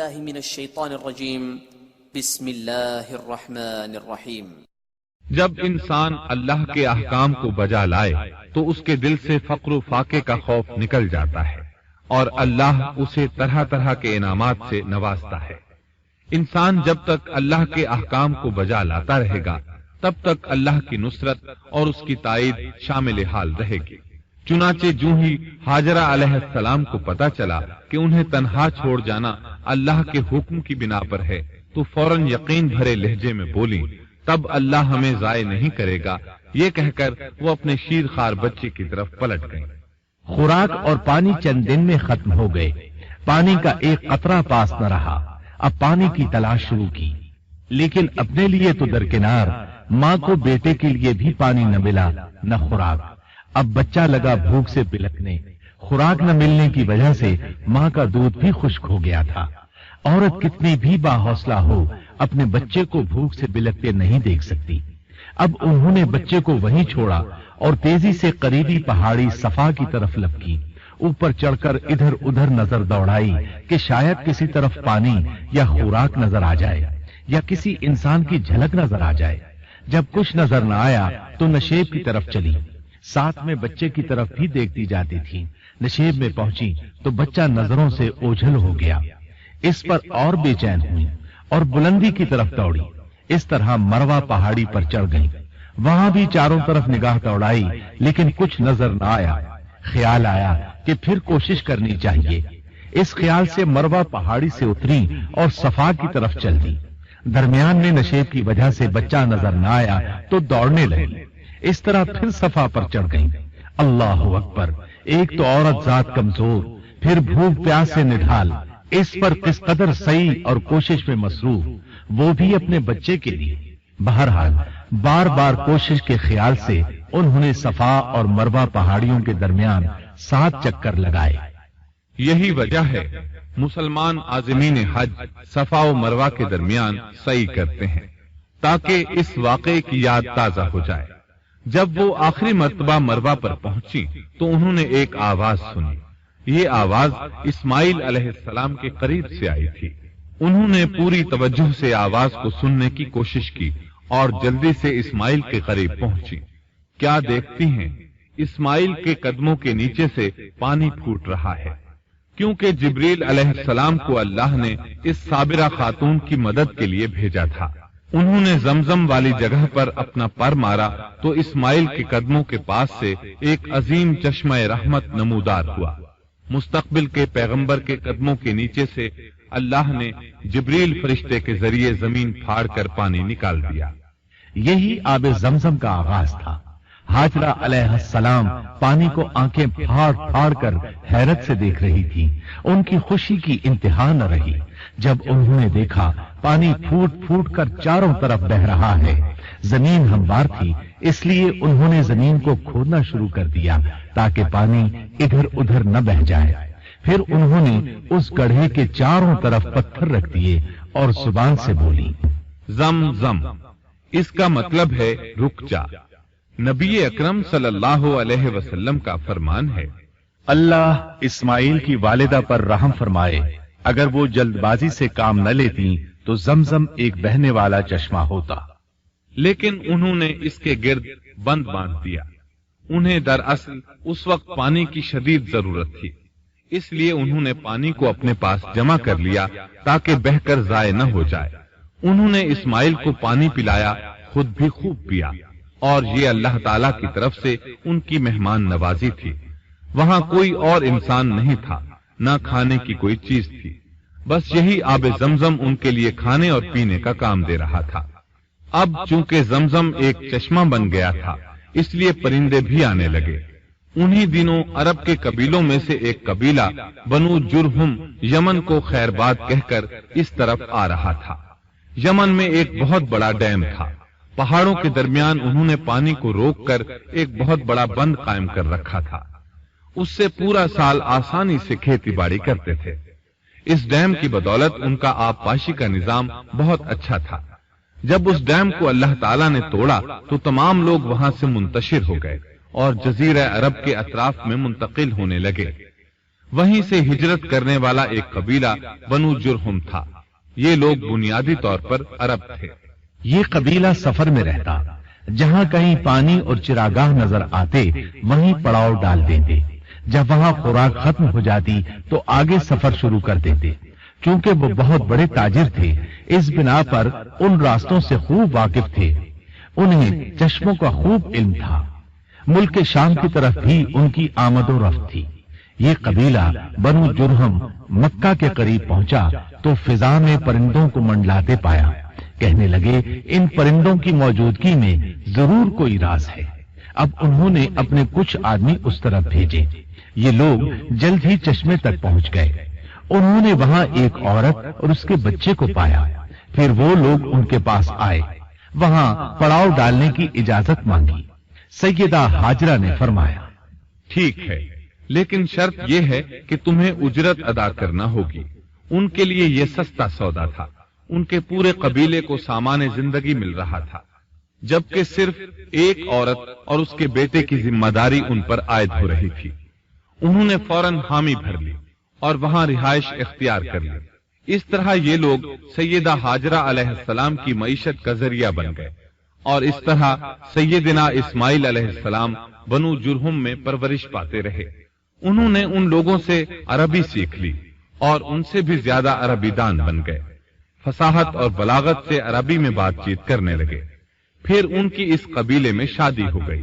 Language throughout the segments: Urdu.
باللہ من الشیطان الرجیم بسم اللہ الرحمن الرحیم۔ جب انسان اللہ کے احکام کو بجا لائے تو اس کے دل سے فقر و فاقے کا خوف نکل جاتا ہے اور اللہ اسے طرح طرح کے انعامات سے نوازتا ہے۔ انسان جب تک اللہ کے احکام کو بجا لاتا رہے گا تب تک اللہ کی نصرت اور اس کی تائید شامل حال رہے گی۔ چنانچہ جو ہی ہاجرہ علیہ السلام کو پتا چلا کہ انہیں تنہا چھوڑ جانا اللہ کے حکم کی بنا پر ہے تو فوراً یقین بھرے لہجے میں بولی، تب اللہ ہمیں ضائع نہیں کرے گا، یہ کہہ کر وہ اپنے شیر خوار بچے کی طرف پلٹ گئیں۔ خوراک اور پانی چند دن میں ختم ہو گئے، پانی کا ایک قطرہ پاس نہ رہا۔ اب پانی کی تلاش شروع کی، لیکن اپنے لیے تو درکنار، ماں کو بیٹے کے لیے بھی پانی نہ ملا نہ خوراک۔ اب بچہ لگا بھوک سے بلکنے، خوراک نہ ملنے کی وجہ سے ماں کا دودھ بھی خشک ہو گیا تھا۔ عورت کتنی بھی باحوصلہ ہو اپنے بچے کو بھوک سے بلکتے نہیں دیکھ سکتی۔ اب انہوں نے بچے کو وہیں چھوڑا اور تیزی سے قریبی پہاڑی صفا کی طرف لپکی، اوپر چڑھ کر ادھر ادھر نظر دوڑائی کہ شاید کسی طرف پانی یا خوراک نظر آ جائے یا کسی انسان کی جھلک نظر آ جائے۔ جب کچھ نظر نہ آیا تو نشیب کی طرف چلی، ساتھ میں بچے کی طرف بھی دیکھتی جاتی تھی۔ نشیب میں پہنچی تو بچہ نظروں سے اوجھل ہو گیا، اس پر اور بے چین ہوئی اور بلندی کی طرف دوڑی۔ اس طرح مروہ پہاڑی پر چڑھ گئی، وہاں بھی چاروں طرف نگاہ دوڑائی لیکن کچھ نظر نہ آیا۔ خیال آیا کہ پھر کوشش کرنی چاہیے۔ اس خیال سے مروہ پہاڑی سے اتری اور صفا کی طرف چل دی۔ درمیان میں نشیب کی وجہ سے بچہ نظر نہ آیا تو دوڑنے لگی۔ اس طرح پھر صفا پر چڑھ گئی۔ اللہ اکبر! ایک تو عورت ذات کمزور، پھر بھوک پیاس سے نڈھال، اس پر کس قدر سعی اور کوشش میں مصروف، وہ بھی اپنے بچے کے لیے۔ بہرحال بار بار کوشش کے خیال سے انہوں نے صفا اور مروہ پہاڑیوں کے درمیان 7 چکر لگائے۔ یہی وجہ ہے مسلمان عازمین حج صفا و مروہ کے درمیان سعی کرتے ہیں تاکہ اس واقعے کی یاد تازہ ہو جائے۔ جب وہ آخری مرتبہ مروہ پر پہنچی تو انہوں نے ایک آواز سنی۔ یہ آواز اسماعیل علیہ السلام کے قریب سے آئی تھی۔ انہوں نے پوری توجہ سے آواز کو سننے کی کوشش کی اور جلدی سے اسماعیل کے قریب پہنچی۔ کیا دیکھتی ہیں؟ اسماعیل کے قدموں کے نیچے سے پانی پھوٹ رہا ہے، کیونکہ جبریل علیہ السلام کو اللہ نے اس صابرہ خاتون کی مدد کے لیے بھیجا تھا۔ انہوں نے زمزم والی جگہ پر اپنا پر مارا تو اسماعیل کے قدموں کے پاس سے ایک عظیم چشمہ رحمت نمودار ہوا۔ مستقبل کے پیغمبر کے قدموں کے نیچے سے اللہ نے جبریل فرشتے کے ذریعے زمین پھاڑ کر پانی نکال دیا۔ یہی آب زمزم کا آغاز تھا۔ ہاجرہ علیہ السلام پانی کو آنکھیں پھاڑ پھاڑ کر حیرت سے دیکھ رہی تھی۔ ان کی خوشی کی انتہا نہ رہی جب انہوں نے دیکھا پانی پھوٹ پھوٹ کر چاروں طرف بہ رہا ہے۔ زمین ہموار تھی، اس لیے انہوں نے زمین کو کھودنا شروع کر دیا تاکہ پانی ادھر ادھر نہ بہ جائے۔ پھر انہوں نے اس گڑھے کے چاروں طرف پتھر رکھ دیے اور زبان سے بولی، زم زم، اس کا مطلب ہے رک جا۔ نبی اکرم صلی اللہ علیہ وسلم کا فرمان ہے، اللہ اسماعیل کی والدہ پر رحم فرمائے، اگر وہ جلد بازی سے کام نہ لیتی تو زمزم ایک بہنے والا چشمہ ہوتا۔ لیکن انہوں نے اس کے گرد بند باندھ دیا۔ انہیں دراصل اس وقت پانی کی شدید ضرورت تھی، اس لیے انہوں نے پانی کو اپنے پاس جمع کر لیا تاکہ بہہ کر ضائع نہ ہو جائے۔ انہوں نے اسماعیل کو پانی پلایا، خود بھی خوب پیا، اور یہ اللہ تعالی کی طرف سے ان کی مہمان نوازی تھی۔ وہاں کوئی اور انسان نہیں تھا، نہ کھانے کی کوئی چیز تھی، بس یہی آب زمزم ان کے لیے کھانے اور پینے کا کام دے رہا تھا۔ اب چونکہ زمزم ایک چشمہ بن گیا تھا، اس لیے پرندے بھی آنے لگے۔ انہی دنوں عرب کے قبیلوں میں سے ایک قبیلہ بنو جرہم یمن کو خیر باد کہہ کر اس طرف آ رہا تھا۔ یمن میں ایک بہت بڑا ڈیم تھا۔ پہاڑوں کے درمیان انہوں نے پانی کو روک کر ایک بہت بڑا بند قائم کر رکھا تھا، اس سے پورا سال آسانی سے کھیتی باڑی کرتے تھے۔ اس ڈیم کی بدولت ان کا آب پاشی کا نظام بہت اچھا تھا۔ جب اس ڈیم کو اللہ تعالیٰ نے توڑا تو تمام لوگ وہاں سے منتشر ہو گئے اور جزیرہ عرب کے اطراف میں منتقل ہونے لگے۔ وہیں سے ہجرت کرنے والا ایک قبیلہ بنو جرہم تھا۔ یہ لوگ بنیادی طور پر عرب تھے۔ یہ قبیلہ سفر میں رہتا، جہاں کہیں پانی اور چراگاہ نظر آتے وہیں پڑاؤ ڈال دیتے، جب وہاں خوراک ختم ہو جاتی تو آگے سفر شروع کر دیتے۔ چونکہ وہ بہت بڑے تاجر تھے، اس بنا پر ان راستوں سے خوب واقف تھے، انہیں چشموں کا خوب علم تھا۔ ملک شام کی طرف بھی ان کی آمد و رفت تھی۔ یہ قبیلہ بنو جرہم مکہ کے قریب پہنچا تو فضا میں پرندوں کو منڈلاتے پایا۔ کہنے لگے ان پرندوں کی موجودگی میں ضرور کوئی راز ہے۔ اب انہوں نے اپنے کچھ آدمی اس طرف بھیجے۔ یہ لوگ جلد ہی چشمے تک پہنچ گئے۔ انہوں نے وہاں ایک عورت اور اس کے بچے کو پایا۔ پھر وہ لوگ ان کے پاس آئے، وہاں پڑاؤ ڈالنے کی اجازت مانگی۔ سیدہ ہاجرہ نے فرمایا، ٹھیک ہے، لیکن شرط یہ ہے کہ تمہیں اجرت ادا کرنا ہوگی۔ ان کے لیے یہ سستا سودا تھا۔ ان کے پورے قبیلے کو سامان زندگی مل رہا تھا، جبکہ صرف ایک عورت اور اس کے بیٹے کی ذمہ داری ان پر عائد ہو رہی تھی۔ انہوں نے فوراً حامی بھر لی اور وہاں رہائش اختیار کر لی۔ اس طرح یہ لوگ سیدہ ہاجرہ علیہ السلام کی معیشت کا ذریعہ بن گئے، اور اس طرح سیدنا اسماعیل علیہ السلام بنو جرہم میں پرورش پاتے رہے۔ انہوں نے ان لوگوں سے عربی سیکھ لی اور ان سے بھی زیادہ عربی دان بن گئے۔ فصاحت اور بلاغت سے عربی میں بات چیت کرنے لگے۔ پھر ان کی اس قبیلے میں شادی ہو گئی۔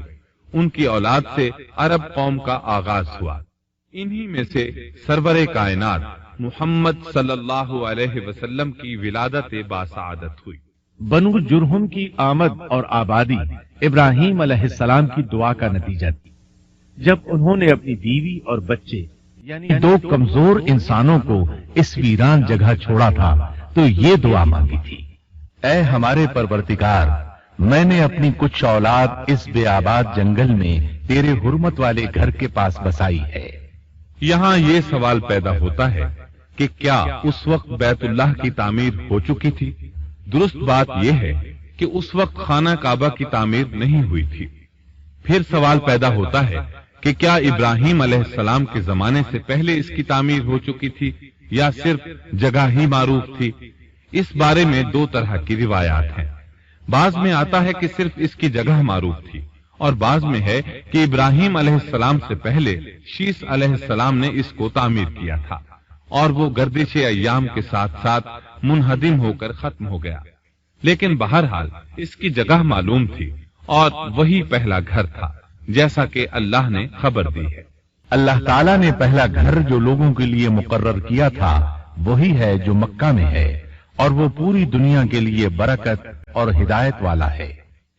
ان کی اولاد سے عرب قوم کا آغاز ہوا۔ انہی میں سے سرور کائنات محمد صلی اللہ علیہ وسلم کی ولادت باسعادت ہوئی۔ بنو جرہم کی آمد اور آبادی ابراہیم علیہ السلام کی دعا کا نتیجہ تھی۔ جب انہوں نے اپنی بیوی اور بچے یعنی دو کمزور انسانوں کو اس ویران جگہ چھوڑا تھا تو یہ دعا مانگی تھی، اے ہمارے پروردگار، میں نے اپنی کچھ اولاد اس بے آباد جنگل میں تیرے حرمت والے گھر کے پاس بسائی ہے۔ یہاں یہ سوال پیدا ہوتا ہے کہ کیا اس وقت بیت اللہ کی تعمیر ہو چکی تھی؟ درست بات یہ ہے کہ اس وقت خانہ کعبہ کی تعمیر نہیں ہوئی تھی۔ پھر سوال پیدا ہوتا ہے کہ کیا ابراہیم علیہ السلام کے زمانے سے پہلے اس کی تعمیر ہو چکی تھی یا صرف جگہ ہی معروف تھی؟ اس بارے میں دو طرح کی روایات ہیں۔ بعض میں آتا ہے کہ صرف اس کی جگہ معروف تھی، اور بعض میں ہے کہ ابراہیم علیہ السلام سے پہلے شیس علیہ السلام نے اس کو تعمیر کیا تھا، اور وہ گردش ایام کے ساتھ ساتھ منہدم ہو کر ختم ہو گیا۔ لیکن بہرحال اس کی جگہ معلوم تھی، اور وہی پہلا گھر تھا، جیسا کہ اللہ نے خبر دی ہے۔ اللہ تعالیٰ نے پہلا گھر جو لوگوں کے لیے مقرر کیا تھا وہی ہے جو مکہ میں ہے، اور وہ پوری دنیا کے لیے برکت اور ہدایت والا ہے۔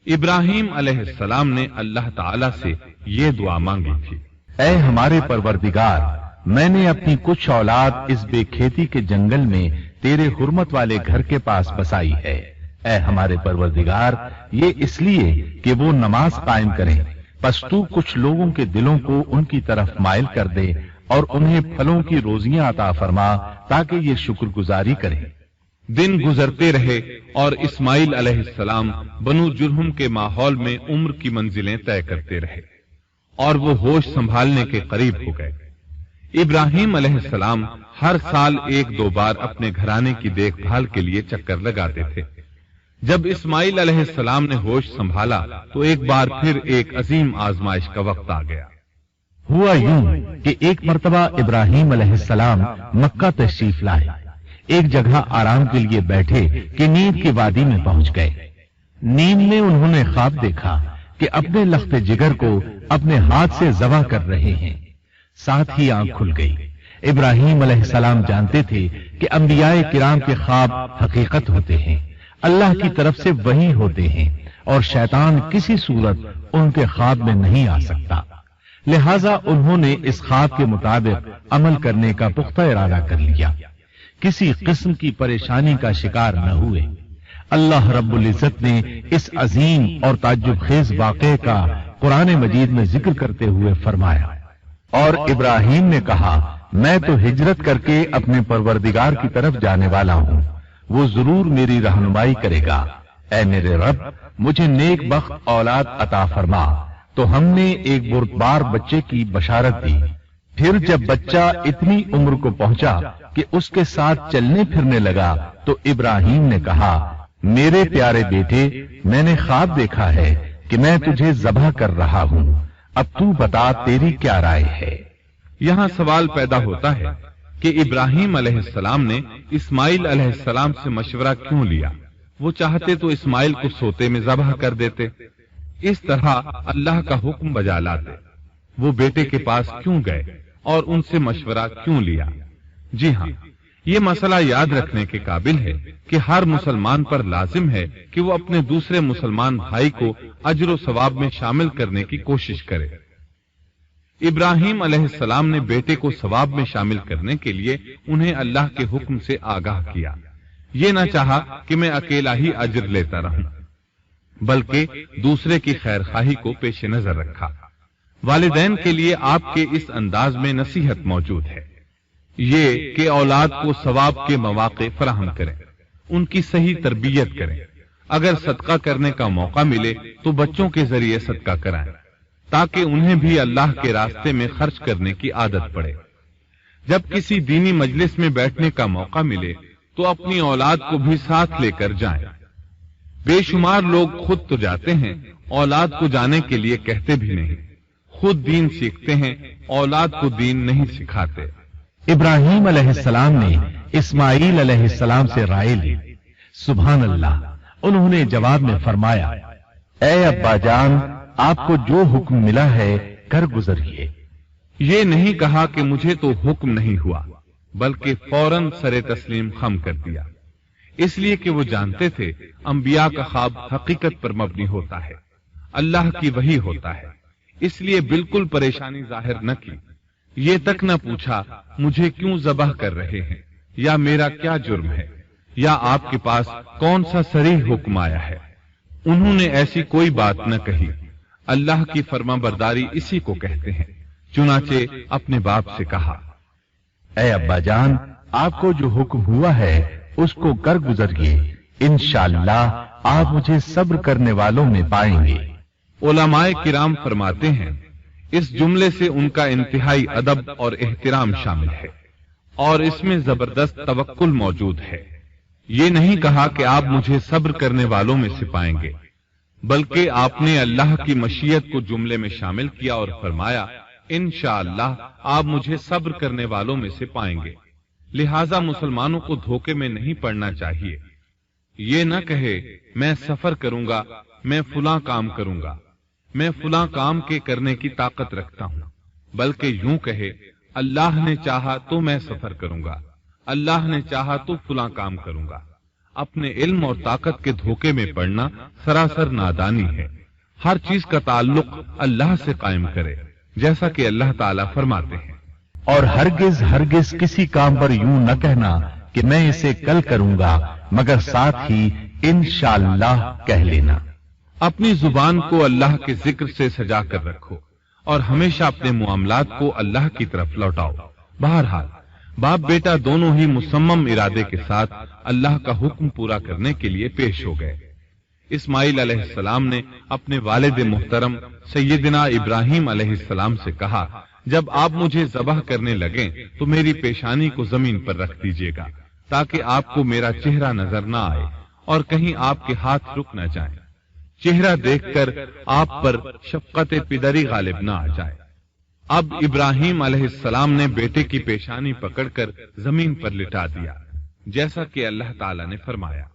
ابراہیم علیہ السلام نے اللہ تعالیٰ سے یہ دعا مانگی تھی، اے ہمارے پروردگار، میں نے اپنی کچھ اولاد اس بے کھیتی کے جنگل میں تیرے حرمت والے گھر کے پاس بسائی ہے۔ اے ہمارے پروردگار، یہ اس لیے کہ وہ نماز قائم کریں، پس تو کچھ لوگوں کے دلوں کو ان کی طرف مائل کر دے اور انہیں پھلوں کی روزیاں عطا فرما تاکہ یہ شکر گزاری کریں۔ دن گزرتے رہے اور اسماعیل علیہ السلام بنو جرہم کے ماحول میں عمر کی منزلیں طے کرتے رہے، اور وہ ہوش سنبھالنے کے قریب ہو گئے۔ ابراہیم علیہ السلام ہر سال ایک دو بار اپنے گھرانے کی دیکھ بھال کے لیے چکر لگاتے تھے۔ جب اسماعیل علیہ السلام نے ہوش سنبھالا تو ایک بار پھر ایک عظیم آزمائش کا وقت آ گیا۔ ہوا یوں کہ ایک مرتبہ ابراہیم علیہ السلام مکہ تشریف لائے۔ ایک جگہ آرام کے لیے بیٹھے کہ نیند کی وادی میں پہنچ گئے۔ نیند میں انہوں نے خواب دیکھا کہ اپنے لخت جگر کو اپنے ہاتھ سے ذبح کر رہے ہیں۔ ساتھ ہی آنکھ کھل گئی۔ ابراہیم علیہ السلام جانتے تھے کہ انبیاء کرام کے خواب حقیقت ہوتے ہیں، اللہ کی طرف سے وحی ہوتے ہیں، اور شیطان کسی صورت ان کے خواب میں نہیں آ سکتا۔ لہذا انہوں نے اس خواب کے مطابق عمل کرنے کا پختہ ارادہ کر لیا، کسی قسم کی پریشانی کا شکار نہ ہوئے۔ اللہ رب العزت نے اس عظیم اور تعجب خیز واقعے کا قرآن مجید میں ذکر کرتے ہوئے فرمایا، اور ابراہیم نے کہا، میں تو ہجرت کر کے اپنے پروردگار کی طرف جانے والا ہوں، وہ ضرور میری رہنمائی کرے گا۔ اے میرے رب، مجھے نیک بخت اولاد عطا فرما۔ تو ہم نے ایک بردبار بچے کی بشارت دی۔ پھر جب بچہ اتنی عمر کو پہنچا کہ اس کے ساتھ چلنے پھرنے لگا تو ابراہیم نے کہا، میرے پیارے بیٹے، میں نے خواب دیکھا ہے کہ میں تجھے ذبح کر رہا ہوں، اب تو بتا تیری کیا رائے ہے؟ یہاں سوال پیدا ہوتا ہے کہ ابراہیم علیہ السلام نے اسماعیل علیہ السلام سے مشورہ کیوں لیا؟ وہ چاہتے تو اسماعیل کو سوتے میں ذبح کر دیتے، اس طرح اللہ کا حکم بجا لاتے۔ وہ بیٹے کے پاس کیوں گئے اور ان سے مشورہ کیوں لیا؟ جی ہاں، یہ مسئلہ یاد رکھنے کے قابل ہے کہ ہر مسلمان پر لازم ہے کہ وہ اپنے دوسرے مسلمان بھائی کو اجر و ثواب میں شامل کرنے کی کوشش کرے۔ ابراہیم علیہ السلام نے بیٹے کو ثواب میں شامل کرنے کے لیے انہیں اللہ کے حکم سے آگاہ کیا۔ یہ نہ چاہا کہ میں اکیلا ہی اجر لیتا رہوں، بلکہ دوسرے کی خیر خواہی کو پیش نظر رکھا۔ والدین کے لیے آپ کے اس انداز میں نصیحت موجود ہے، یہ کہ اولاد کو ثواب کے مواقع فراہم کریں، ان کی صحیح تربیت کریں۔ اگر صدقہ کرنے کا موقع ملے تو بچوں کے ذریعے صدقہ کرائیں، تاکہ انہیں بھی اللہ کے راستے میں خرچ کرنے کی عادت پڑے۔ جب کسی دینی مجلس میں بیٹھنے کا موقع ملے تو اپنی اولاد کو بھی ساتھ لے کر جائیں۔ بے شمار لوگ خود تو جاتے ہیں، اولاد کو جانے کے لیے کہتے بھی نہیں، خود دین سیکھتے ہیں، اولاد کو دین نہیں سکھاتے۔ ابراہیم علیہ السلام نے اسماعیل علیہ السلام سے رائے لی۔ سبحان اللہ، انہوں نے جواب میں فرمایا، اے ابا جان، آپ کو جو حکم ملا ہے کر گزریے۔ یہ نہیں کہا کہ مجھے تو حکم نہیں ہوا، بلکہ فوراً سر تسلیم خم کر دیا، اس لیے کہ وہ جانتے تھے انبیاء کا خواب حقیقت پر مبنی ہوتا ہے، اللہ کی وحی ہوتا ہے، اس لیے بالکل پریشانی ظاہر نہ کی۔ یہ تک نہ پوچھا مجھے کیوں ذبح کر رہے ہیں، یا میرا کیا جرم ہے، یا آپ کے پاس کون سا صریح حکم آیا ہے۔ انہوں نے ایسی کوئی بات نہ کہی۔ اللہ کی فرما برداری اسی کو کہتے ہیں۔ چنانچہ اپنے باپ سے کہا، اے ابا جان، آپ کو جو حکم ہوا ہے اس کو کر گزریے، انشاءاللہ آپ مجھے صبر کرنے والوں میں پائیں گے۔ علماء کرام فرماتے ہیں اس جملے سے ان کا انتہائی ادب اور احترام شامل ہے، اور اس میں زبردست توکل موجود ہے۔ یہ نہیں کہا کہ آپ مجھے صبر کرنے والوں میں سے پائیں گے، بلکہ آپ نے اللہ کی مشیت کو جملے میں شامل کیا اور فرمایا، انشاءاللہ آپ مجھے صبر کرنے والوں میں سے پائیں گے۔ لہذا مسلمانوں کو دھوکے میں نہیں پڑنا چاہیے۔ یہ نہ کہے میں سفر کروں گا، میں فلاں کام کروں گا، میں فلاں کام کے کرنے کی طاقت رکھتا ہوں، بلکہ یوں کہے اللہ نے چاہا تو میں سفر کروں گا، اللہ نے چاہا تو فلاں کام کروں گا۔ اپنے علم اور طاقت کے دھوکے میں پڑنا سراسر نادانی ہے۔ ہر چیز کا تعلق اللہ سے قائم کرے، جیسا کہ اللہ تعالیٰ فرماتے ہیں، اور ہرگز ہرگز کسی کام پر یوں نہ کہنا کہ میں اسے کل کروں گا، مگر ساتھ ہی انشاءاللہ کہہ لینا۔ اپنی زبان کو اللہ کے ذکر سے سجا کر رکھو اور ہمیشہ اپنے معاملات کو اللہ کی طرف لوٹاؤ۔ بہرحال باپ بیٹا دونوں ہی مصمم ارادے کے ساتھ اللہ کا حکم پورا کرنے کے لیے پیش ہو گئے۔ اسماعیل علیہ السلام نے اپنے والد محترم سیدنا ابراہیم علیہ السلام سے کہا، جب آپ مجھے ذبح کرنے لگیں تو میری پیشانی کو زمین پر رکھ دیجیے گا، تاکہ آپ کو میرا چہرہ نظر نہ آئے اور کہیں آپ کے ہاتھ رک نہ جائیں، چہرہ دیکھ کر آپ پر شفقت پدری غالب نہ آ جائے۔ اب ابراہیم علیہ السلام نے بیٹے کی پیشانی پکڑ کر زمین پر لٹا دیا، جیسا کہ اللہ تعالیٰ نے فرمایا۔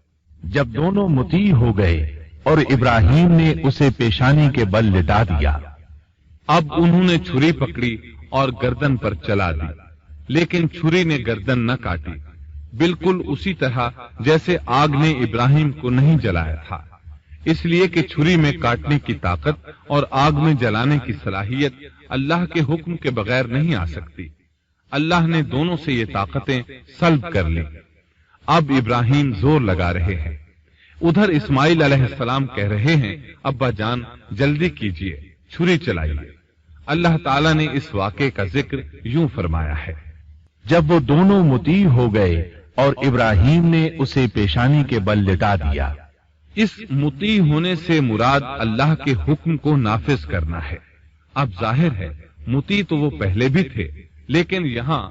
جب دونوں مطیع ہو گئے اور ابراہیم نے اسے پیشانی کے بل لٹا دیا، اب انہوں نے چھری پکڑی اور گردن پر چلا دی، لیکن چھری نے گردن نہ کاٹی، بالکل اسی طرح جیسے آگ نے ابراہیم کو نہیں جلایا تھا، اس لیے کہ چھری میں کاٹنے کی طاقت اور آگ میں جلانے کی صلاحیت اللہ کے حکم کے بغیر نہیں آ سکتی۔ اللہ نے دونوں سے یہ طاقتیں سلب کر لی۔ اب ابراہیم زور لگا رہے ہیں، ادھر اسماعیل علیہ السلام کہہ رہے ہیں، ابا جان جلدی کیجیے، چھری چلائیے۔ اللہ تعالیٰ نے اس واقعے کا ذکر یوں فرمایا ہے، جب وہ دونوں مطیع ہو گئے اور ابراہیم نے اسے پیشانی کے بل لٹا دیا۔ اس مطیع ہونے سے مراد اللہ کے حکم کو نافذ کرنا ہے۔ اب ظاہر ہے مطیع تو وہ پہلے بھی تھے، لیکن یہاں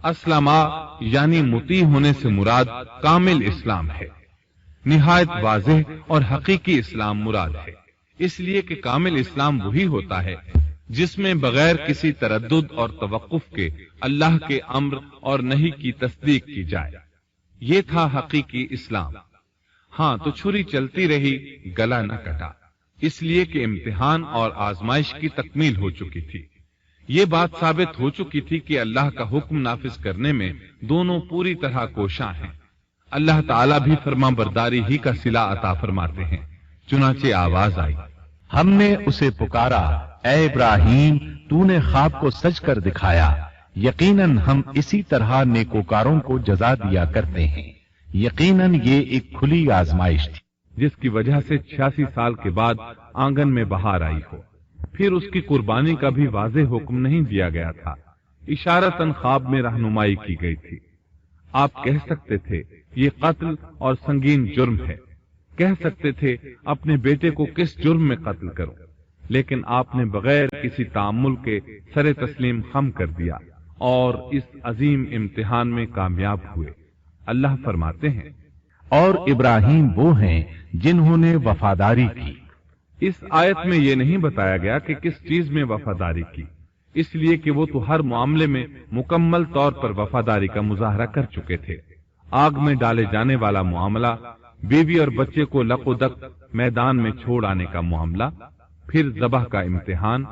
اسلما یعنی مطیع ہونے سے مراد کامل اسلام ہے، نہایت واضح اور حقیقی اسلام مراد ہے، اس لیے کہ کامل اسلام وہی ہوتا ہے جس میں بغیر کسی تردد اور توقف کے اللہ کے امر اور نہی کی تصدیق کی جائے، یہ تھا حقیقی اسلام۔ ہاں تو چھری چلتی رہی، گلا نہ کٹا، اس لیے کہ امتحان اور آزمائش کی تکمیل ہو چکی تھی۔ یہ بات ثابت ہو چکی تھی کہ اللہ کا حکم نافذ کرنے میں دونوں پوری طرح کوشاں ہیں۔ اللہ تعالیٰ بھی فرما برداری ہی کا صلہ عطا فرماتے ہیں، چنانچہ آواز آئی، ہم نے اسے پکارا، اے ابراہیم تو نے خواب کو سچ کر دکھایا، یقیناً ہم اسی طرح نیکوکاروں کو جزا دیا کرتے ہیں۔ یقیناً یہ ایک کھلی آزمائش تھی جس کی وجہ سے 86 سال کے بعد آنگن میں بہار آئی ہو۔ پھر اس کی قربانی کا بھی واضح حکم نہیں دیا گیا تھا، اشارتاً خواب میں رہنمائی کی گئی تھی۔ آپ کہہ سکتے تھے یہ قتل اور سنگین جرم ہے، کہہ سکتے تھے اپنے بیٹے کو کس جرم میں قتل کرو، لیکن آپ نے بغیر کسی تعامل کے سر تسلیم خم کر دیا اور اس عظیم امتحان میں کامیاب ہوئے۔ اللہ فرماتے ہیں، اور ابراہیم وہ ہیں جنہوں نے وفاداری کی۔ اس آیت میں یہ نہیں بتایا گیا کہ کس چیز میں وفاداری کی، اس لیے کہ وہ تو ہر معاملے میں مکمل طور پر وفاداری کا مظاہرہ کر چکے تھے۔ آگ میں ڈالے جانے والا معاملہ، بیوی اور بچے کو لق و دق میدان میں چھوڑ آنے کا معاملہ، پھر ذبح کا امتحان،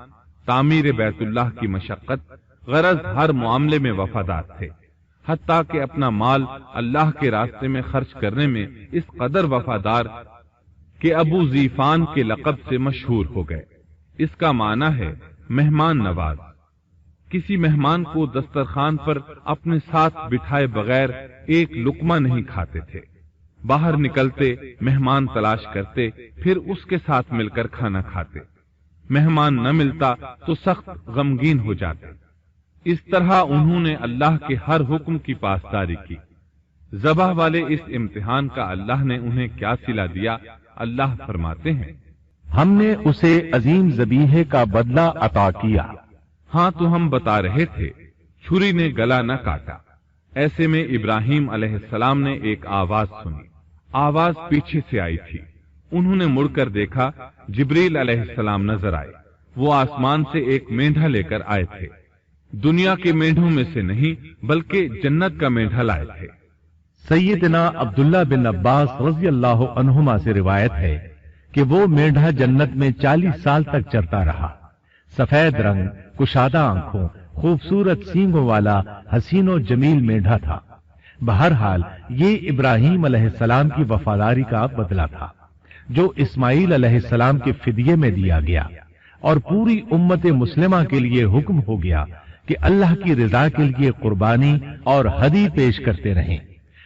تعمیر بیت اللہ کی مشقت، غرض ہر معاملے میں وفادار تھے، حتیٰ کہ اپنا مال اللہ کے راستے میں خرچ کرنے میں اس قدر وفادار کہ ابو زیفان کے لقب سے مشہور ہو گئے۔ اس کا معنی ہے مہمان نواز۔ کسی مہمان کو دسترخوان پر اپنے ساتھ بٹھائے بغیر ایک لقمہ نہیں کھاتے تھے، باہر نکلتے مہمان تلاش کرتے، پھر اس کے ساتھ مل کر کھانا کھاتے، مہمان نہ ملتا تو سخت غمگین ہو جاتے۔ اس طرح انہوں نے اللہ کے ہر حکم کی پاسداری کی۔ ذبح والے اس امتحان کا اللہ نے انہیں کیا صلہ دیا؟ اللہ فرماتے ہیں، ہم نے اسے عظیم ذبیحے کا بدلہ عطا کیا۔ ہاں تو ہم بتا رہے تھے، چھری نے گلا نہ کاٹا۔ ایسے میں ابراہیم علیہ السلام نے ایک آواز سنی، آواز پیچھے سے آئی تھی۔ انہوں نے مڑ کر دیکھا، جبریل علیہ السلام نظر آئے۔ وہ آسمان سے ایک مینڈھا لے کر آئے تھے، دنیا کے مینڈھوں میں سے نہیں بلکہ جنت کا مینڈھا لائے تھے۔ سیدنا عبداللہ بن عباس رضی اللہ عنہما سے روایت ہے کہ وہ مینڈھا جنت میں 40 سال تک چرتا رہا۔ سفید رنگ، کشادہ آنکھوں، خوبصورت سینگوں والا حسین و جمیل مینڈھا تھا۔ بہرحال یہ ابراہیم علیہ السلام کی وفاداری کا بدلہ تھا جو اسماعیل علیہ السلام کے فدیے میں دیا گیا، اور پوری امت مسلمہ کے لیے حکم ہو گیا کہ اللہ کی رضا کے لیے قربانی اور ہدی پیش کرتے رہیں۔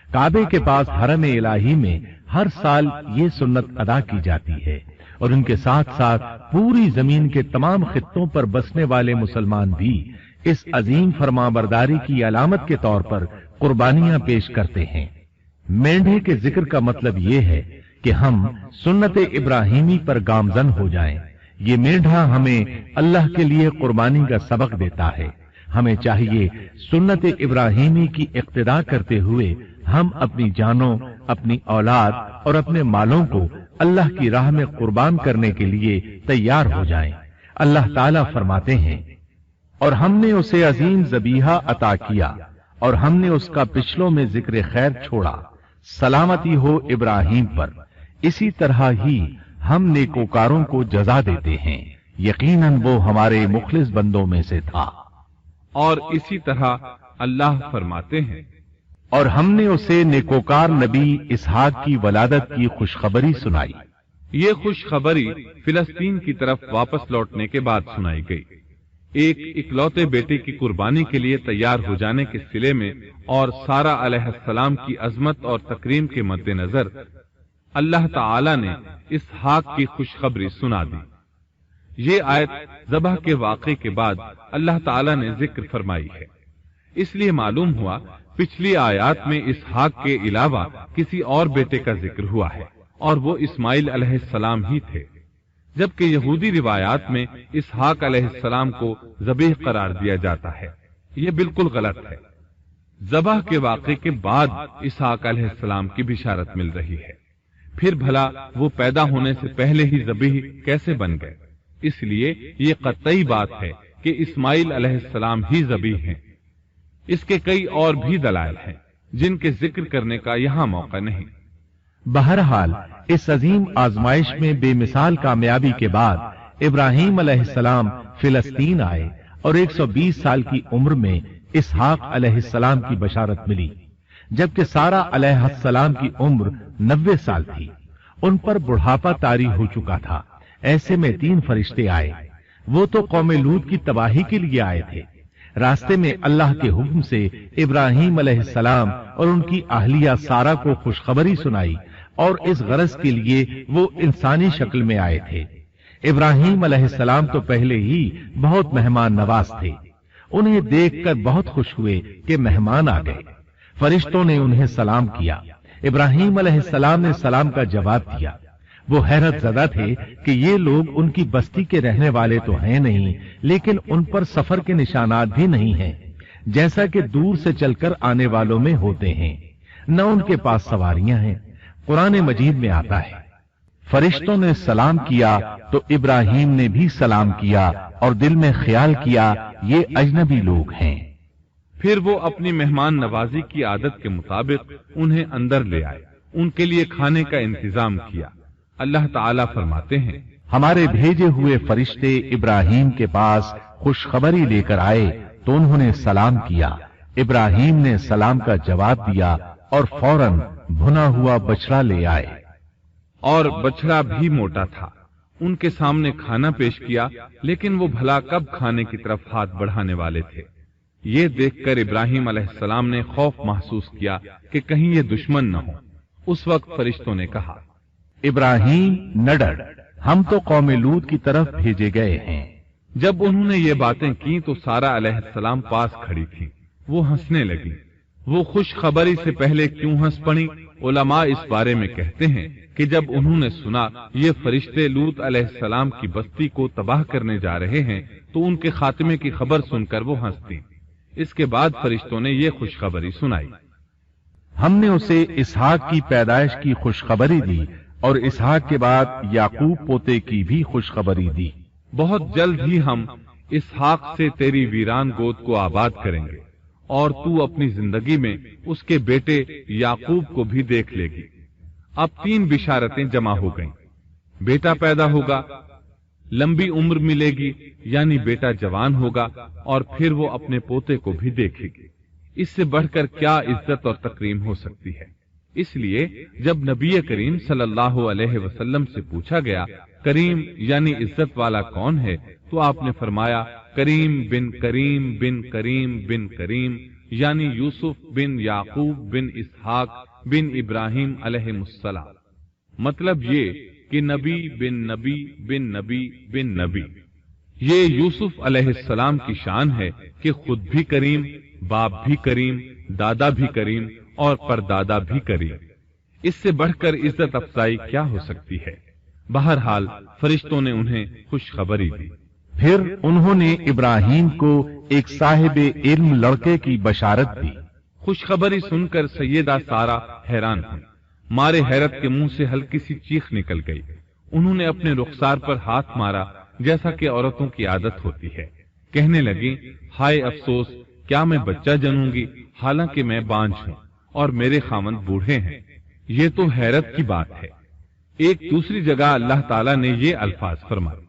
کعبے کے پاس حرم الہی میں ہر سال یہ سنت ادا کی جاتی ہے، اور ان کے ساتھ ساتھ پوری زمین کے تمام خطوں پر بسنے والے مسلمان بھی اس عظیم فرمانبرداری کی علامت کے طور پر قربانیاں پیش کرتے ہیں۔ مینڈھے کے ذکر کا مطلب یہ ہے کہ ہم سنت ابراہیمی پر گامزن ہو جائیں۔ یہ مینڈھا ہمیں اللہ کے لیے قربانی کا سبق دیتا ہے۔ ہمیں چاہیے سنت ابراہیمی کی اقتدا کرتے ہوئے ہم اپنی جانوں، اپنی اولاد اور اپنے مالوں کو اللہ کی راہ میں قربان کرنے کے لیے تیار ہو جائیں۔ اللہ تعالیٰ فرماتے ہیں، اور ہم نے اسے عظیم ذبیحہ عطا کیا، اور ہم نے اس کا پچھلوں میں ذکر خیر چھوڑا، سلامتی ہو ابراہیم پر۔ اسی طرح ہی ہم نیکوکاروں کو جزا دیتے ہیں، یقیناً وہ ہمارے مخلص بندوں میں سے تھا۔ اور اسی طرح اللہ فرماتے ہیں، اور ہم نے اسے نیکوکار نبی اسحاق کی ولادت کی خوشخبری سنائی۔ یہ خوشخبری فلسطین کی طرف واپس لوٹنے کے بعد سنائی گئی۔ ایک اکلوتے بیٹے کی قربانی کے لیے تیار ہو جانے کے سلے میں اور سارہ علیہ السلام کی عظمت اور تکریم کے مد نظر اللہ تعالی نے اسحاق کی خوشخبری سنا دی۔ یہ آیت ذبح کے واقعے کے بعد اللہ تعالی نے ذکر فرمائی ہے، اس لیے معلوم ہوا پچھلی آیات میں اسحاق کے علاوہ کسی اور بیٹے کا ذکر ہوا ہے، اور وہ اسماعیل علیہ السلام ہی تھے، جبکہ یہودی روایات میں اسحاق علیہ السلام کو ذبیح قرار دیا جاتا ہے۔ یہ بالکل غلط ہے۔ ذبح کے واقعے کے بعد اسحاق علیہ السلام کی بشارت مل رہی ہے، پھر بھلا وہ پیدا ہونے سے پہلے ہی ذبیح کیسے بن گئے؟ اس لیے یہ قطعی بات ہے کہ اسماعیل علیہ السلام ہی ذبیح ہیں۔ اس کے کئی اور بھی دلائل ہیں جن کے ذکر کرنے کا یہاں موقع نہیں۔ بہرحال اس عظیم آزمائش میں بے مثال کامیابی کے بعد ابراہیم علیہ السلام فلسطین آئے اور 120 سال کی عمر میں اسحاق علیہ السلام کی بشارت ملی، جبکہ سارہ علیہ السلام کی عمر 90 سال تھی۔ ان پر بڑھاپا طاری ہو چکا تھا۔ ایسے میں 3 فرشتے آئے۔ وہ تو قوم لوط کی تباہی کے لیے آئے تھے۔ راستے میں اللہ کے حکم سے ابراہیم علیہ السلام اور ان کی اہلیہ سارہ کو خوشخبری سنائی، اور اس غرض کے لیے وہ انسانی شکل میں آئے تھے۔ ابراہیم علیہ السلام تو پہلے ہی بہت مہمان نواز تھے۔ انہیں دیکھ کر بہت خوش ہوئے کہ مہمان آ گئے۔ فرشتوں نے انہیں سلام کیا۔ ابراہیم علیہ السلام نے سلام کا جواب دیا۔ وہ حیرت زدہ تھے کہ یہ لوگ ان کی بستی کے رہنے والے تو ہیں نہیں، لیکن ان پر سفر کے نشانات بھی نہیں ہیں، جیسا کہ دور سے چل کر آنے والوں میں ہوتے ہیں۔ نہ ان کے پاس سواریاں ہیں۔ قرآن مجید میں آتا ہے، فرشتوں نے سلام کیا تو ابراہیم نے بھی سلام کیا اور دل میں خیال کیا یہ اجنبی لوگ ہیں۔ پھر وہ اپنی مہمان نوازی کی عادت کے مطابق انہیں اندر لے آئے، ان کے لیے کھانے کا انتظام کیا۔ اللہ تعالیٰ فرماتے ہیں، ہمارے بھیجے ہوئے فرشتے ابراہیم کے پاس خوشخبری لے کر آئے تو انہوں نے سلام کیا۔ ابراہیم نے سلام کا جواب دیا اور فوراً بھنا ہوا بچڑا لے آئے، اور بچڑا بھی موٹا تھا۔ ان کے سامنے کھانا پیش کیا، لیکن وہ بھلا کب کھانے کی طرف ہاتھ بڑھانے والے تھے؟ یہ دیکھ کر ابراہیم علیہ السلام نے خوف محسوس کیا کہ کہیں یہ دشمن نہ ہو۔ اس وقت فرشتوں نے کہا، ابراہیم نہ ڈر، ہم تو قوم لوط کی طرف بھیجے گئے ہیں۔ جب انہوں نے یہ باتیں کی تو سارہ علیہ السلام پاس کھڑی تھی۔ وہ ہنسنے لگی۔ وہ خوش خبری سے پہلے کیوں ہنس پڑی؟ علماء اس بارے میں کہتے ہیں کہ جب انہوں نے سنا یہ فرشتے لوط علیہ السلام کی بستی کو تباہ کرنے جا رہے ہیں تو ان کے خاتمے کی خبر سن کر وہ ہنستی۔ اس کے بعد فرشتوں نے یہ خوشخبری سنائی، ہم نے اسے اسحاق کی پیدائش کی خوشخبری دی اور اسحاق کے بعد یعقوب پوتے کی بھی خوشخبری دی۔ بہت جلد ہی ہم اسحاق سے تیری ویران گود کو آباد کریں گے، اور تو اپنی زندگی میں اس کے بیٹے یعقوب کو بھی دیکھ لے گی۔ اب 3 بشارتیں جمع ہو گئیں۔ بیٹا پیدا ہوگا، لمبی عمر ملے گی یعنی بیٹا جوان ہوگا، اور پھر وہ اپنے پوتے کو بھی دیکھے گی۔ اس سے بڑھ کر کیا عزت اور تکریم ہو سکتی ہے؟ اس لیے جب نبی کریم صلی اللہ علیہ وسلم سے پوچھا گیا کریم یعنی عزت والا کون ہے، تو آپ نے فرمایا کریم بن کریم بن کریم بن کریم، یعنی یوسف بن یعقوب بن اسحاق بن ابراہیم علیہ السلام۔ مطلب یہ کہ نبی بن نبی بن نبی بن نبی۔ یہ یوسف علیہ السلام کی شان ہے کہ خود بھی کریم، باپ بھی کریم، دادا بھی کریم اور پردادا بھی کریم۔ اس سے بڑھ کر عزت افزائی کیا ہو سکتی ہے؟ بہرحال فرشتوں نے انہیں خوشخبری دی۔ پھر انہوں نے ابراہیم کو ایک صاحب علم لڑکے کی بشارت دی۔ خوشخبری سن کر سیدہ سارہ حیران ہوئی۔ مارے حیرت کے منہ سے ہلکی سی چیخ نکل گئی۔ انہوں نے اپنے رخسار پر ہاتھ مارا جیسا کہ عورتوں کی عادت ہوتی ہے۔ کہنے لگی، ہائے افسوس، کیا میں بچہ جنوں گی حالانکہ میں بانجھ ہوں اور میرے خاوند بوڑھے ہیں؟ یہ تو حیرت کی بات ہے۔ ایک دوسری جگہ اللہ تعالیٰ نے یہ الفاظ فرمائے،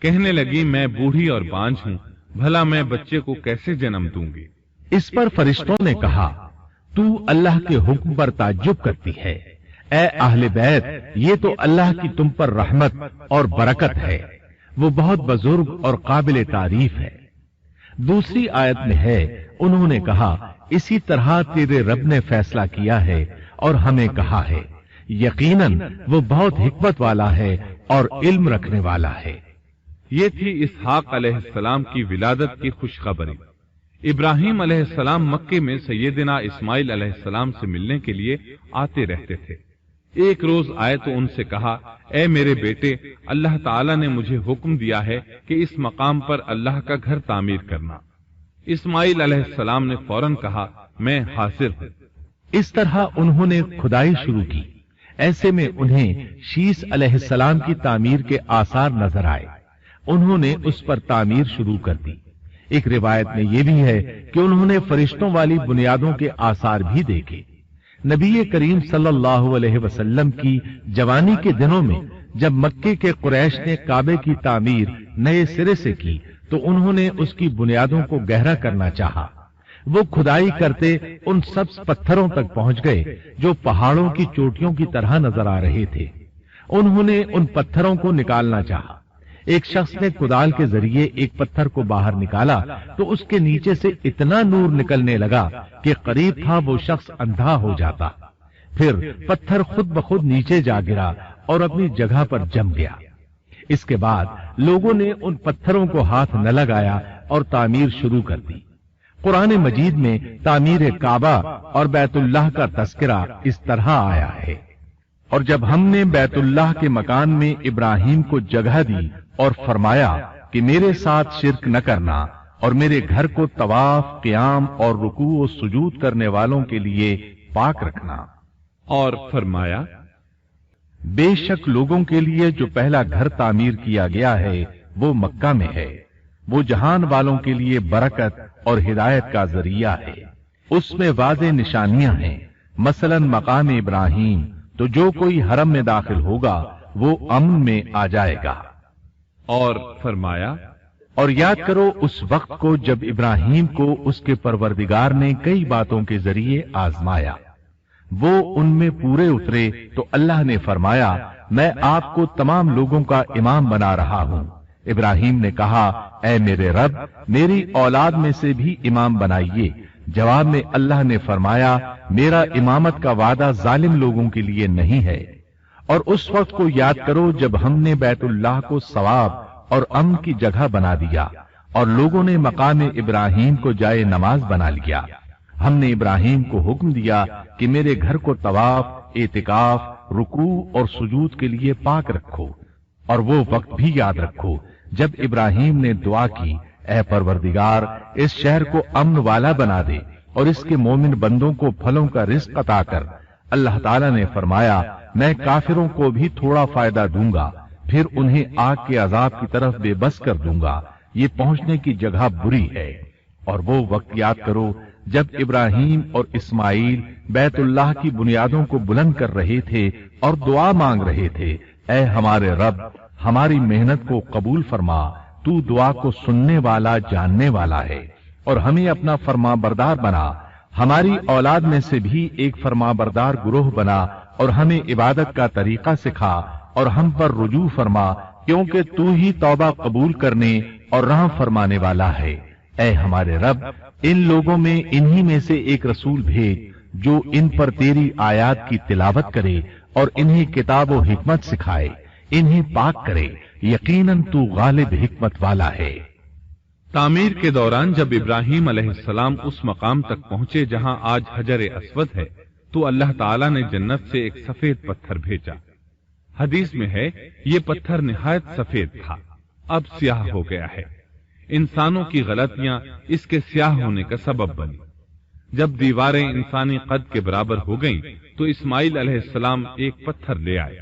کہنے لگی میں بوڑھی اور بانجھ ہوں، بھلا میں بچے کو کیسے جنم دوں گی؟ اس پر فرشتوں نے کہا، تو اللہ کے حکم پر تعجب کرتی ہے، اے اہل بیت، یہ تو اللہ کی تم پر رحمت اور برکت ہے، وہ بہت بزرگ اور قابل تعریف ہے۔ دوسری آیت میں ہے، انہوں نے کہا اسی طرح تیرے رب نے فیصلہ کیا ہے اور ہمیں کہا ہے، یقیناً وہ بہت حکمت والا ہے اور علم رکھنے والا ہے۔ یہ تھی اسحاق علیہ السلام کی ولادت کی خوشخبری۔ ابراہیم علیہ السلام مکے میں سیدنا اسماعیل علیہ السلام سے ملنے کے لیے آتے رہتے تھے۔ ایک روز آئے تو ان سے کہا، اے میرے بیٹے، اللہ تعالیٰ نے مجھے حکم دیا ہے کہ اس مقام پر اللہ کا گھر تعمیر کرنا۔ اسماعیل علیہ السلام نے فوراً کہا میں حاضر ہوں۔ اس طرح انہوں نے کھدائی شروع کی۔ ایسے میں انہیں شیس علیہ السلام کی تعمیر کے آثار نظر آئے۔ انہوں نے اس پر تعمیر شروع کر دی۔ ایک روایت میں یہ بھی ہے کہ انہوں نے فرشتوں والی بنیادوں کے آثار بھی دیکھے۔ نبی کریم صلی اللہ علیہ وسلم کی جوانی کے دنوں میں جب مکے کے قریش نے کعبے کی تعمیر نئے سرے سے کی تو انہوں نے اس کی بنیادوں کو گہرا کرنا چاہا۔ وہ کھدائی کرتے ان سبز پتھروں تک پہنچ گئے جو پہاڑوں کی چوٹیوں کی طرح نظر آ رہے تھے۔ انہوں نے ان پتھروں کو نکالنا چاہا۔ ایک شخص نے کدال کے ذریعے ایک پتھر کو باہر نکالا تو اس کے نیچے سے اتنا نور نکلنے لگا کہ قریب تھا وہ شخص اندھا ہو جاتا۔ پھر پتھر خود بخود نیچے جا گرا اور اپنی جگہ پر جم گیا۔ اس کے بعد لوگوں نے ان پتھروں کو ہاتھ نہ لگایا اور تعمیر شروع کر دی۔ قرآن مجید میں تعمیر کعبہ اور بیت اللہ کا تذکرہ اس طرح آیا ہے، اور جب ہم نے بیت اللہ کے مکان میں ابراہیم کو جگہ دی اور فرمایا کہ میرے ساتھ شرک نہ کرنا اور میرے گھر کو طواف، قیام اور رکوع و سجود کرنے والوں کے لیے پاک رکھنا، اور فرمایا بے شک لوگوں کے لیے جو پہلا گھر تعمیر کیا گیا ہے وہ مکہ میں ہے، وہ جہان والوں کے لیے برکت اور ہدایت کا ذریعہ ہے۔ اس میں واضح نشانیاں ہیں، مثلا مقام ابراہیم، تو جو کوئی حرم میں داخل ہوگا وہ امن میں آ جائے گا۔ اور فرمایا اور یاد کرو اس وقت کو جب ابراہیم کو اس کے پروردگار نے کئی باتوں کے ذریعے آزمایا، وہ ان میں پورے اترے تو اللہ نے فرمایا میں آپ کو تمام لوگوں کا امام بنا رہا ہوں۔ ابراہیم نے کہا اے میرے رب میری اولاد میں سے بھی امام بنائیے۔ جواب میں اللہ نے فرمایا میرا امامت کا وعدہ ظالم لوگوں کے لیے نہیں ہے۔ اور اس وقت کو یاد کرو جب ہم نے بیت اللہ کو ثواب اور امن کی جگہ بنا دیا اور لوگوں نے مقام ابراہیم کو جائے نماز بنا لیا۔ ہم نے ابراہیم کو حکم دیا کہ میرے گھر کو طواف، اعتکاف، رکوع اور سجود کے لیے پاک رکھو، اور وہ وقت بھی یاد رکھو جب ابراہیم نے دعا کی اے پروردگار اس شہر کو امن والا بنا دے اور اس کے مومن بندوں کو پھلوں کا رزق عطا کر۔ اللہ تعالیٰ نے فرمایا میں کافروں کو بھی تھوڑا فائدہ دوں گا، پھر انہیں آگ کے عذاب کی طرف بے بس کر دوں گا، یہ پہنچنے کی جگہ بری ہے۔ اور وہ وقت یاد کرو جب ابراہیم اور اسماعیل بیت اللہ کی بنیادوں کو بلند کر رہے تھے اور دعا مانگ رہے تھے اے ہمارے رب ہماری محنت کو قبول فرما، تو دعا کو سننے والا جاننے والا ہے، اور ہمیں اپنا فرما بردار بنا، ہماری اولاد میں سے بھی ایک فرما بردار گروہ بنا، اور ہمیں عبادت کا طریقہ سکھا اور ہم پر رجوع فرما، کیونکہ تو ہی توبہ قبول کرنے اور رحم فرمانے والا ہے۔ اے ہمارے رب ان لوگوں میں انہی میں سے ایک رسول بھیج جو ان پر تیری آیات کی تلاوت کرے اور انہیں کتاب و حکمت سکھائے، انہیں پاک کرے، یقیناً تو غالب حکمت والا ہے۔ تعمیر کے دوران جب ابراہیم علیہ السلام اس مقام تک پہنچے جہاں آج حجر اسود ہے تو اللہ تعالیٰ نے جنت سے ایک سفید پتھر بھیجا۔ حدیث میں ہے یہ پتھر نہایت سفید تھا، اب سیاہ ہو گیا ہے۔ انسانوں کی غلطیاں اس کے سیاہ ہونے کا سبب بنی۔ جب دیواریں انسانی قد کے برابر ہو گئیں تو اسماعیل علیہ السلام ایک پتھر لے آئے۔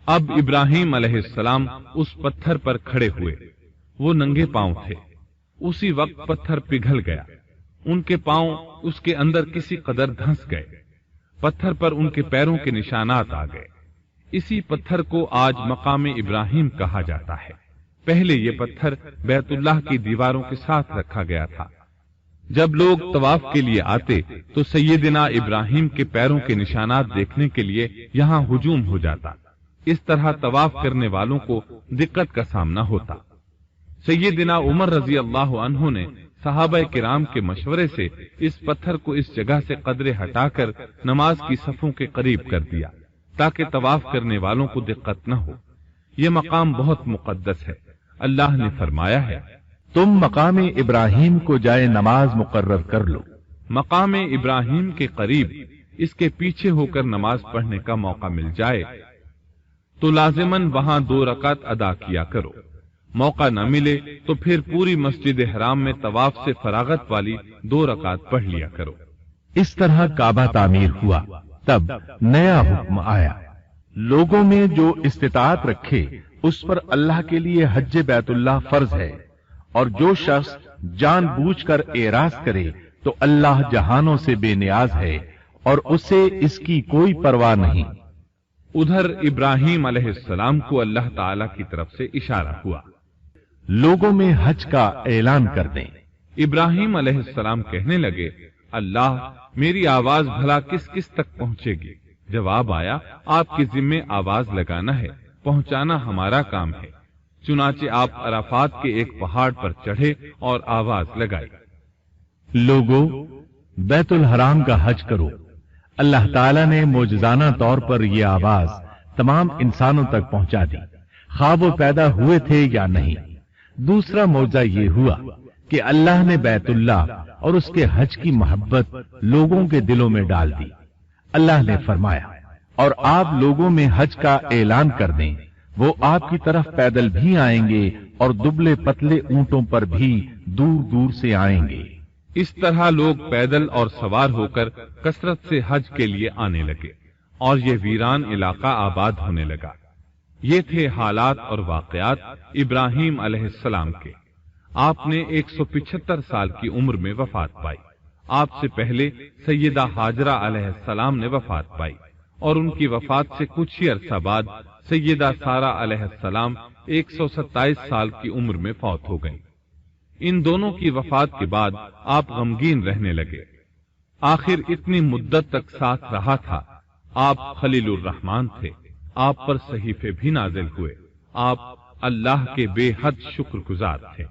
اب ابراہیم علیہ السلام اس پتھر پر کھڑے ہوئے، وہ ننگے پاؤں تھے۔ اسی وقت پتھر پگھل گیا، ان کے پاؤں اس کے اندر کسی قدر دھنس گئے، پتھر پر ان کے پیروں کے نشانات آ گئے۔ اسی پتھر کو آج مقام ابراہیم کہا جاتا ہے۔ پہلے یہ پتھر بیت اللہ کی دیواروں کے ساتھ رکھا گیا تھا۔ جب لوگ طواف کے لیے آتے تو سیدنا ابراہیم کے پیروں کے نشانات دیکھنے کے لیے یہاں ہجوم ہو جاتا۔ اس طرح طواف کرنے والوں کو دقت کا سامنا ہوتا۔ سیدنا عمر رضی اللہ عنہ نے صحابہ کرام کے مشورے سے اس پتھر کو اس جگہ سے قدرے ہٹا کر نماز کی صفوں کے قریب کر دیا تاکہ طواف کرنے والوں کو دقت نہ ہو۔ یہ مقام بہت مقدس ہے۔ اللہ نے فرمایا ہے تم مقام ابراہیم کو جائے نماز مقرر کر لو۔ مقام ابراہیم کے قریب اس کے پیچھے ہو کر نماز پڑھنے کا موقع مل جائے تو لازماً وہاں 2 رکعت ادا کیا کرو۔ موقع نہ ملے تو پھر پوری مسجد حرام میں طواف سے فراغت والی 2 رکعت پڑھ لیا کرو۔ اس طرح کعبہ تعمیر ہوا، تب نیا حکم آیا، لوگوں میں جو استطاعت رکھے اس پر اللہ کے لیے حج بیت اللہ فرض ہے، اور جو شخص جان بوجھ کر اعراض کرے تو اللہ جہانوں سے بے نیاز ہے اور اسے اس کی کوئی پرواہ نہیں۔ ادھر ابراہیم علیہ السلام کو اللہ تعالی کی طرف سے اشارہ ہوا، لوگوں میں حج کا اعلان کر دیں۔ ابراہیم علیہ السلام کہنے لگے، اللہ میری آواز بھلا کس کس تک پہنچے گی؟ جواب آیا، آپ کے ذمے آواز لگانا ہے، پہنچانا ہمارا کام ہے۔ چنانچہ آپ عرفات کے ایک پہاڑ پر چڑھے اور آواز لگائی، لوگوں بیت الحرام کا حج کرو۔ اللہ تعالیٰ نے معجزانہ طور پر یہ آواز تمام انسانوں تک پہنچا دی، خواہ وہ پیدا ہوئے تھے یا نہیں۔ دوسرا معجزہ یہ ہوا کہ اللہ نے بیت اللہ اور اس کے حج کی محبت لوگوں کے دلوں میں ڈال دی۔ اللہ نے فرمایا، اور آپ لوگوں میں حج کا اعلان کر دیں، وہ آپ کی طرف پیدل بھی آئیں گے اور دبلے پتلے اونٹوں پر بھی دور دور سے آئیں گے۔ اس طرح لوگ پیدل اور سوار ہو کر کثرت سے حج کے لیے آنے لگے اور یہ ویران علاقہ آباد ہونے لگا۔ یہ تھے حالات اور واقعات ابراہیم علیہ السلام کے۔ آپ نے 175 سال کی عمر میں وفات پائی۔ آپ سے پہلے سیدہ ہاجرہ علیہ السلام نے وفات پائی، اور ان کی وفات سے کچھ ہی عرصہ بعد سیدہ سارہ علیہ السلام 127 سال کی عمر میں فوت ہو گئیں۔ ان دونوں کی وفات کے بعد آپ غمگین رہنے لگے۔ آخر اتنی مدت تک ساتھ رہا تھا۔ آپ خلیل الرحمن تھے، آپ پر صحیفے بھی نازل ہوئے، آپ اللہ کے بے حد شکر گزار تھے۔